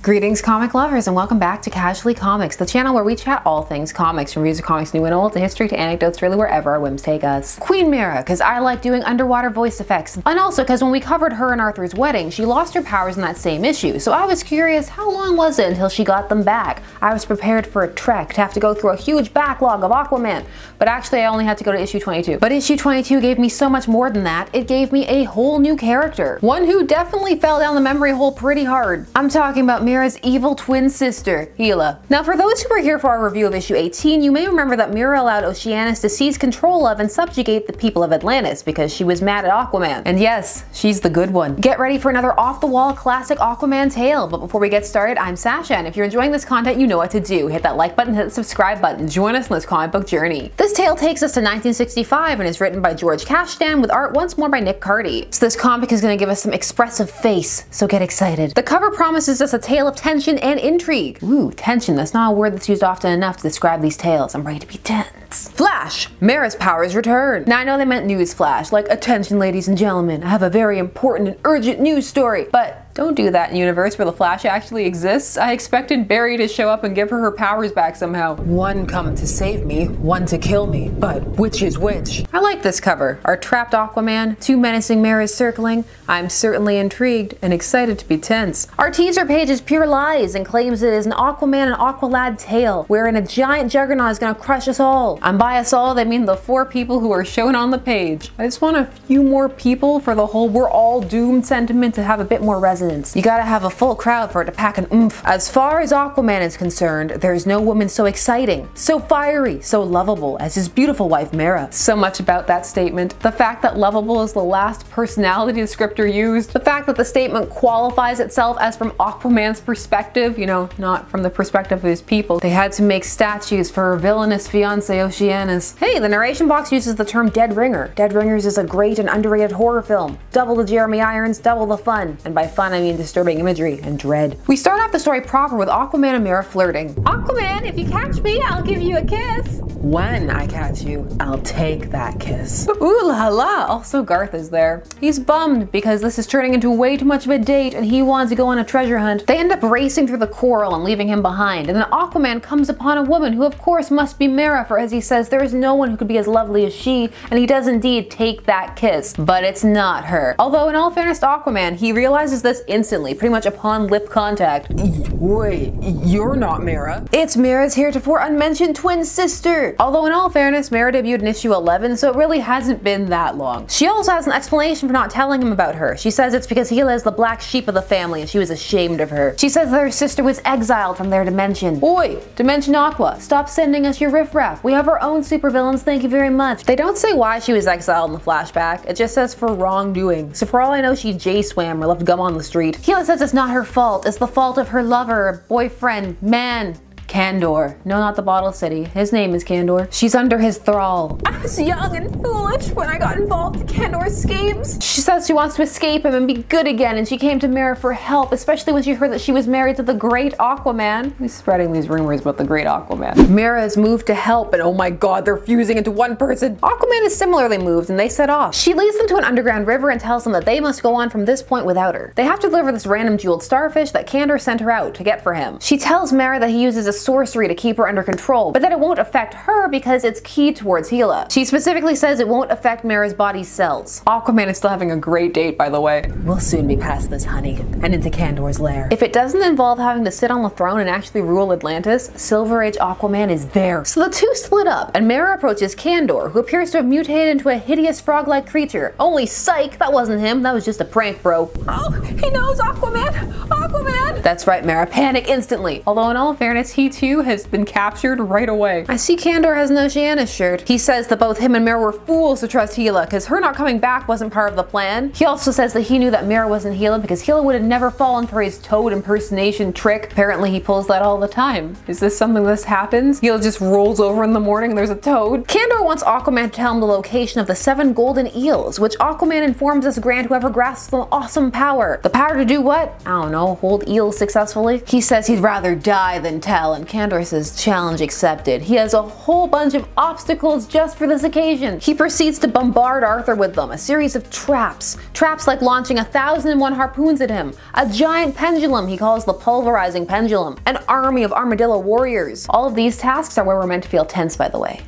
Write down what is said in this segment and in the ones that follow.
Greetings comic lovers and welcome back to Casually Comics, the channel where we chat all things comics, from reviews of comics new and old to history to anecdotes, really wherever our whims take us. Queen Mera, because I like doing underwater voice effects, and also because when we covered her and Arthur's wedding, she lost her powers in that same issue, so I was curious how long was it until she got them back. I was prepared for a trek to have to go through a huge backlog of Aquaman, but actually I only had to go to issue 22. But issue 22 gave me so much more than that. It gave me a whole new character, one who definitely fell down the memory hole pretty hard. I'm talking about Mera's evil twin sister, Hela. Now for those who were here for our review of issue 18, you may remember that Mera allowed Oceanus to seize control of and subjugate the people of Atlantis because she was mad at Aquaman. And yes, she's the good one. Get ready for another off-the-wall classic Aquaman tale, but before we get started, I'm Sasha, and if you're enjoying this content, you know what to do. Hit that like button, hit the subscribe button, join us in this comic book journey. This tale takes us to 1965 and is written by George Kashdan with art once more by Nick Cardy. So this comic is going to give us some expressive face, so get excited. The cover promises us a tale of tension and intrigue. Ooh, tension, that's not a word that's used often enough to describe these tales. I'm ready to be tense. Flash! Mera's powers return. Now I know they meant news flash, like attention ladies and gentlemen, I have a very important and urgent news story, but don't do that in a universe where the Flash actually exists. I expected Barry to show up and give her powers back somehow. One come to save me, one to kill me, but which is which? I like this cover. Our trapped Aquaman, two menacing Meras circling. I'm certainly intrigued and excited to be tense. Our teaser page is pure lies and claims it is an Aquaman and Aqualad tale, wherein a giant juggernaut is gonna crush us all. And by us all, they mean the 4 people who are shown on the page. I just want a few more people for the whole we're all doomed sentiment to have a bit more resonance. You gotta have a full crowd for it to pack an oomph. As far as Aquaman is concerned, there's no woman so exciting, so fiery, so lovable as his beautiful wife Mera. So much about that statement. The fact that lovable is the last personality descriptor used. The fact that the statement qualifies itself as from Aquaman's perspective, you know, not from the perspective of his people. They had to make statues for her villainous fiance Oceanus. Hey, the narration box uses the term Dead Ringer. Dead Ringers is a great and underrated horror film. Double the Jeremy Irons, double the fun. And by fun I mean disturbing imagery and dread. We start off the story proper with Aquaman and Mera flirting. Aquaman, if you catch me, I'll give you a kiss. When I catch you, I'll take that kiss. Ooh la la. Also Garth is there. He's bummed because this is turning into way too much of a date and he wants to go on a treasure hunt. They end up racing through the coral and leaving him behind, and then Aquaman comes upon a woman who of course must be Mera, for as he says, there is no one who could be as lovely as she, and he does indeed take that kiss. But it's not her. Although in all fairness to Aquaman, he realizes this instantly, pretty much upon lip contact. Wait, you're not Mera. It's Mera's heretofore unmentioned twin sister. Although in all fairness, Mera debuted in issue 11, so it really hasn't been that long. She also has an explanation for not telling him about her. She says it's because Hela is the black sheep of the family and she was ashamed of her. She says that her sister was exiled from their dimension. Oi, Dimension Aqua, stop sending us your riffraff. We have our own supervillains, thank you very much. They don't say why she was exiled in the flashback. It just says for wrongdoing. So for all I know, she J-swam or left gum on the street. Hela says it's not her fault, it's the fault of her lover, boyfriend, man, Kandor. No, not the Bottle City. His name is Kandor. She's under his thrall. I was young and foolish when I got involved in Kandor's schemes. She says she wants to escape him and be good again, and she came to Mera for help, especially when she heard that she was married to the great Aquaman. He's spreading these rumors about the great Aquaman. Mera is moved to help, and oh my god, they're fusing into one person. Aquaman is similarly moved, and they set off. She leads them to an underground river and tells them that they must go on from this point without her. They have to deliver this random jeweled starfish that Kandor sent her out to get for him. She tells Mera that he uses a sorcery to keep her under control, but that it won't affect her because it's keyed towards Hela. She specifically says it won't affect Mera's body's cells. Aquaman is still having a great date, by the way. We'll soon be past this, honey, and into Kandor's lair. If it doesn't involve having to sit on the throne and actually rule Atlantis, Silver Age Aquaman is there. So the two split up, and Mera approaches Kandor, who appears to have mutated into a hideous frog-like creature. Only psych, that wasn't him, that was just a prank, bro. Oh, he knows Aquaman! Aquaman! That's right, Mera, panic instantly. Although in all fairness, he too has been captured right away. I see Kandor has an Oceanus shirt. He says that both him and Mera were fools to trust Hela, because her not coming back wasn't part of the plan. He also says that he knew that Mera wasn't Hela because Hela would have never fallen for his toad impersonation trick. Apparently he pulls that all the time. Is this something that happens? Hela just rolls over in the morning and there's a toad? Kandor wants Aquaman to tell him the location of the 7 golden eels, which Aquaman informs us grant whoever grasps the awesome power. The power to do what? I don't know, hold eels successfully? He says he'd rather die than tell, and and Kandor says challenge accepted. He has a whole bunch of obstacles just for this occasion. He proceeds to bombard Arthur with them, a series of traps. Traps like launching 1,001 harpoons at him, a giant pendulum he calls the pulverizing pendulum, an army of armadillo warriors. All of these tasks are where we're meant to feel tense, by the way.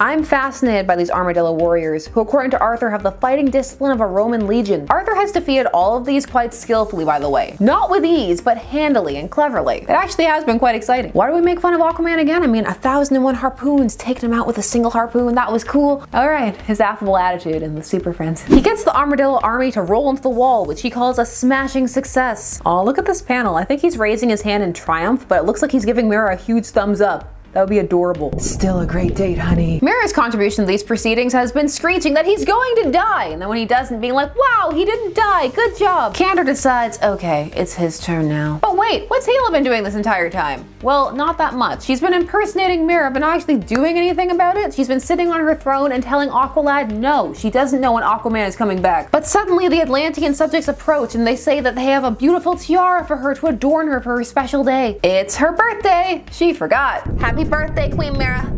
I'm fascinated by these armadillo warriors, who according to Arthur have the fighting discipline of a Roman legion. Arthur has defeated all of these quite skillfully, by the way. Not with ease, but handily and cleverly. It actually has been quite exciting. Why do we make fun of Aquaman again? I mean, 1,001 harpoons, taking him out with a single harpoon, that was cool. Alright, his affable attitude and the super friends. He gets the armadillo army to roll into the wall, which he calls a smashing success. Oh, look at this panel. I think he's raising his hand in triumph, but it looks like he's giving Mera a huge thumbs up. That would be adorable. Still a great date, honey. Mera's contribution to these proceedings has been screeching that he's going to die, and then when he doesn't, being like, wow, he didn't die, good job. Kandor decides, okay, it's his turn now. But wait, what's Hela been doing this entire time? Well, not that much. She's been impersonating Mera, but not actually doing anything about it. She's been sitting on her throne and telling Aqualad no, she doesn't know when Aquaman is coming back. But suddenly the Atlantean subjects approach and they say that they have a beautiful tiara for her to adorn her for her special day. It's her birthday. She forgot. Happy birthday, Queen Mera.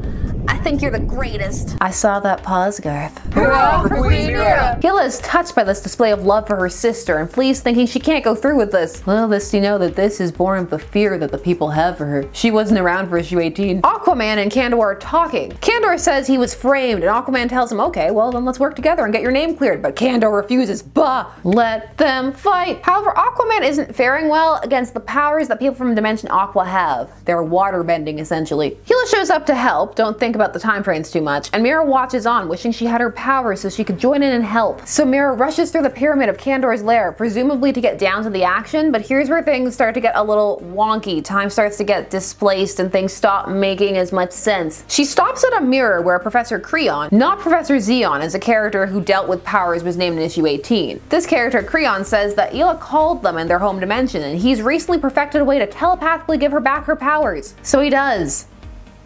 I think you're the greatest. I saw that pause, Garth. Hurrah for Queen Mera! Hela is touched by this display of love for her sister and flees thinking she can't go through with this. Little does she know that this is born of the fear that the people have for her. She wasn't around for issue 18. Aquaman and Kandor are talking. Kandor says he was framed and Aquaman tells him, okay, well then let's work together and get your name cleared. But Kandor refuses. Bah! Let them fight. However, Aquaman isn't faring well against the powers that people from Dimension Aqua have. They're water bending, essentially. Hela shows up to help. Don't think about the time frames too much, and Mera watches on, wishing she had her powers so she could join in and help. So Mera rushes through the pyramid of Kandor's lair, presumably to get down to the action, but here's where things start to get a little wonky. Time starts to get displaced and things stop making as much sense. She stops at a mirror where Professor Creon, not Professor Zeon, as a character who dealt with powers, was named in issue 18. This character, Creon, says that Hela called them in their home dimension, and he's recently perfected a way to telepathically give her back her powers. So he does.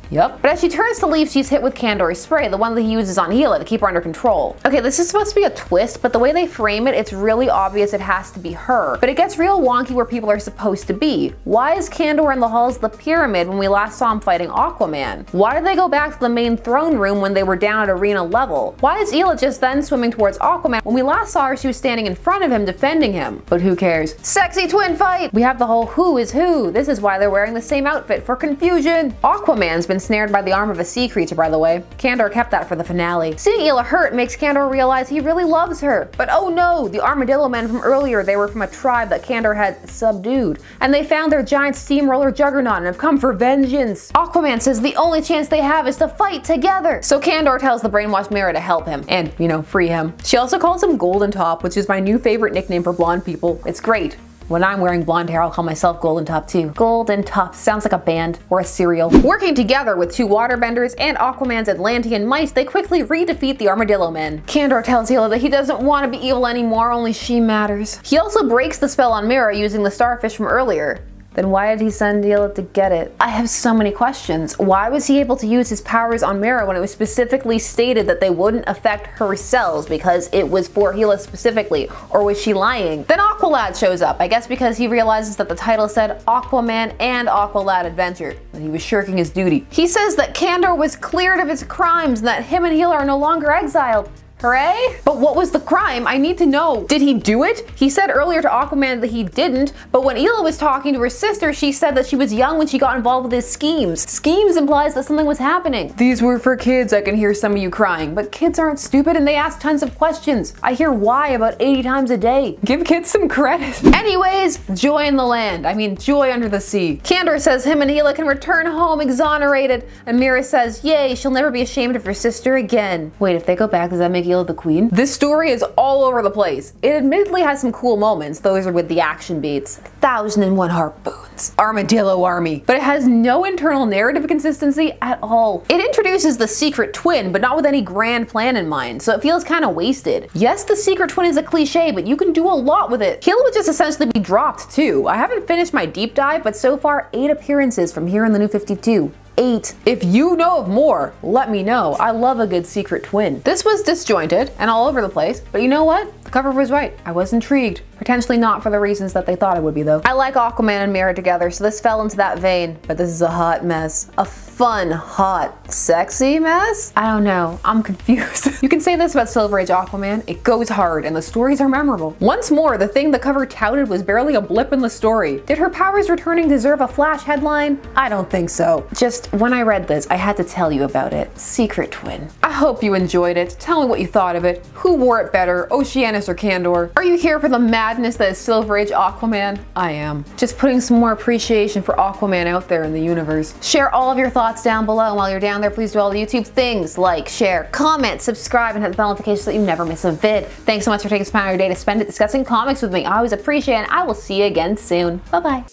Yep. But as she turns to leave, she's hit with Kandor's spray, the one that he uses on Hela to keep her under control. Okay, this is supposed to be a twist, but the way they frame it, it's really obvious it has to be her. But it gets real wonky where people are supposed to be. Why is Kandor in the halls of the pyramid when we last saw him fighting Aquaman? Why did they go back to the main throne room when they were down at arena level? Why is Hela just then swimming towards Aquaman when we last saw her she was standing in front of him defending him? But who cares? Sexy twin fight! We have the whole who is who. This is why they're wearing the same outfit, for confusion. Aquaman's been snared by the arm of a sea creature, by the way. Kandor kept that for the finale. Seeing Hela hurt makes Kandor realize he really loves her. But oh no, the armadillo men from earlier, they were from a tribe that Kandor had subdued. And they found their giant steamroller juggernaut and have come for vengeance. Aquaman says the only chance they have is to fight together. So Kandor tells the brainwashed Mera to help him and, you know, free him. She also calls him Golden Top, which is my new favorite nickname for blonde people. It's great. When I'm wearing blonde hair, I'll call myself Golden Top too. Golden Top sounds like a band or a cereal. Working together with two waterbenders and Aquaman's Atlantean might, they quickly re-defeat the Armadillo Men. Kandor tells Hela that he doesn't want to be evil anymore, only she matters. He also breaks the spell on Mera using the starfish from earlier. Then why did he send Hela to get it? I have so many questions. Why was he able to use his powers on Mera when it was specifically stated that they wouldn't affect her cells because it was for Hela specifically? Or was she lying? Then Aqualad shows up, I guess because he realizes that the title said Aquaman and Aqualad Adventure, that he was shirking his duty. He says that Kandor was cleared of his crimes and that him and Hela are no longer exiled. Hooray! But what was the crime? I need to know. Did he do it? He said earlier to Aquaman that he didn't, but when Hela was talking to her sister, she said that she was young when she got involved with his schemes. Schemes implies that something was happening. These were for kids, I can hear some of you crying, but kids aren't stupid and they ask tons of questions. I hear why about 80 times a day. Give kids some credit. Anyways, joy in the land. I mean, joy under the sea. Kandor says him and Hela can return home exonerated, and Mera says, yay, she'll never be ashamed of her sister again. Wait, if they go back, does that make Hela the queen? This story is all over the place. It admittedly has some cool moments, those are with the action beats. 1,001 harpoons. Armadillo army. But it has no internal narrative consistency at all. It introduces the secret twin, but not with any grand plan in mind, so it feels kind of wasted. Yes, the secret twin is a cliche, but you can do a lot with it. Hela would just essentially be dropped too. I haven't finished my deep dive, but so far 8 appearances from here in the New 52. 8. If you know of more, let me know. I love a good secret twin. This was disjointed and all over the place, but you know what? The cover was right. I was intrigued. Potentially not for the reasons that they thought it would be though. I like Aquaman and Mera together, so this fell into that vein, but this is a hot mess. A fun, hot, sexy mess? I don't know, I'm confused. You can say this about Silver Age Aquaman, it goes hard and the stories are memorable. Once more, the thing the cover touted was barely a blip in the story. Did her powers returning deserve a Flash headline? I don't think so. Just when I read this, I had to tell you about it. Secret Twin. I hope you enjoyed it. Tell me what you thought of it. Who wore it better, Oceanus or Candor? Are you here for the madness that is Silver Age Aquaman? I am. Just putting some more appreciation for Aquaman out there in the universe. Share all of your thoughts down below, and while you're down there, please do all the YouTube things like share, comment, subscribe, and hit the bell notification so that you never miss a vid. Thanks so much for taking some time out of your day to spend it discussing comics with me. I always appreciate it, and I will see you again soon. Bye-bye.